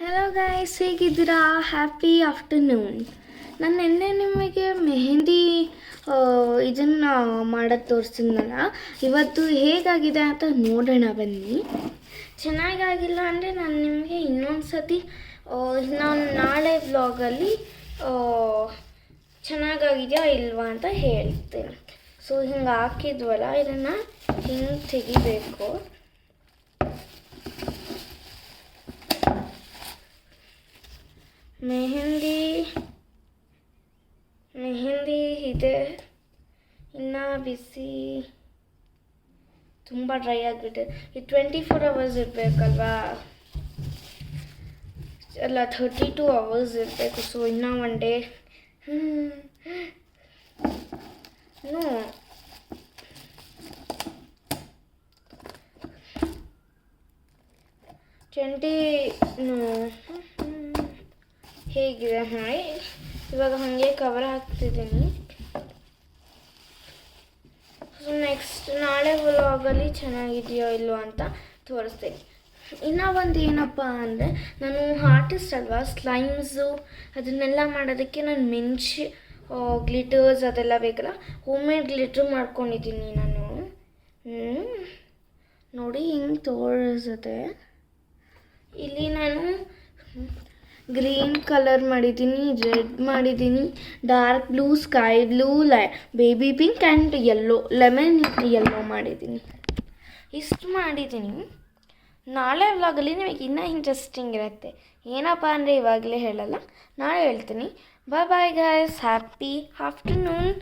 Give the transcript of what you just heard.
Hello guys, ಹೇಗಿದ್ದೀರಾ? Happy afternoon. ನಾನು ನಿನ್ನೆ ನಿಮಗೆ ಮೆಹಂದಿ ಇದನ್ನು ಮಾಡೋದು ತೋರಿಸಿದ್ನಲ್ಲ, ಇವತ್ತು ಹೇಗಾಗಿದೆ ಅಂತ ನೋಡೋಣ ಬನ್ನಿ. ಚೆನ್ನಾಗಾಗಿಲ್ಲ ಅಂದರೆ ನಾನು ನಿಮಗೆ ಇನ್ನೊಂದು ಸತಿ ನಾನು ನಾಳೆ ವ್ಲಾಗಲ್ಲಿ ಚೆನ್ನಾಗಾಗಿದೆಯಾ ಇಲ್ವಾ ಅಂತ ಹೇಳ್ತೀನಿ. ಸೊ ಹಿಂಗೆ ಹಾಕಿದ್ವಲ್ಲ, ಇದನ್ನು ಹಿಂಗೆ ತೆಗಿಬೇಕು. ಮೆಹಂದಿ ಇದೆ, ಇನ್ನು ಬಿಸಿ, ತುಂಬ ಡ್ರೈ ಆಗಿಬಿಟ್ಟೆ. ಇದು 24 hours ಇರಬೇಕಲ್ವಾ? ಅಲ್ಲ, 32 hours ಇರಬೇಕು. ಸೊ ಇನ್ನೂ 1 day. ನೋ, ಹೇಗಿದೆ ಮಾಡಿ ಇವಾಗ ಹಾಗೆ ಕವರ್ ಹಾಕ್ತಿದ್ದೀನಿ. ಸೊ ನೆಕ್ಸ್ಟ್ ನಾಳೆ ವ್ಲಾಗಲ್ಲಿ ಚೆನ್ನಾಗಿದೆಯೋ ಇಲ್ಲೋ ಅಂತ ತೋರಿಸ್ತೀನಿ. ಇನ್ನೂ ಒಂದು ಏನಪ್ಪ ಅಂದರೆ, ನಾನು ಆರ್ಟಿಸ್ಟ್ ಅಲ್ವಾ, ಸ್ಲೈಮ್ಸು ಅದನ್ನೆಲ್ಲ ಮಾಡೋದಕ್ಕೆ ನಾನು ಗ್ಲಿಟರ್ಸ್ ಅದೆಲ್ಲ ಬೇಕಲ್ಲ, ಹೋಮ್ ಮೇಡ್ ಗ್ಲಿಟರ್ ಮಾಡ್ಕೊಂಡಿದ್ದೀನಿ ನಾನು. ನೋಡಿ ಹಿಂಗೆ ತೋರಿಸುತ್ತೆ. ಇಲ್ಲಿ ನಾನು ಗ್ರೀನ್ ಕಲರ್ ಮಾಡಿದ್ದೀನಿ, ರೆಡ್ ಮಾಡಿದ್ದೀನಿ, dark blue, sky blue, baby pink and yellow, lemon yellow ಮಾಡಿದ್ದೀನಿ. ಇಷ್ಟು ಮಾಡಿದ್ದೀನಿ. ನಾಳೆ ವ್ಲಾಗಲ್ಲಿ ನಿಮಗೆ ಇನ್ನೂ ಇಂಟ್ರೆಸ್ಟಿಂಗ್ ಇರುತ್ತೆ. ಏನಪ್ಪ ಅಂದರೆ ಇವಾಗಲೇ ಹೇಳಲ್ಲ, ನಾಳೆ ಹೇಳ್ತೀನಿ. ಬಾಯ್ ಬಾಯ್ ಗಾಯ್ಸ್, ಹ್ಯಾಪಿ ಆಫ್ಟರ್ನೂನ್.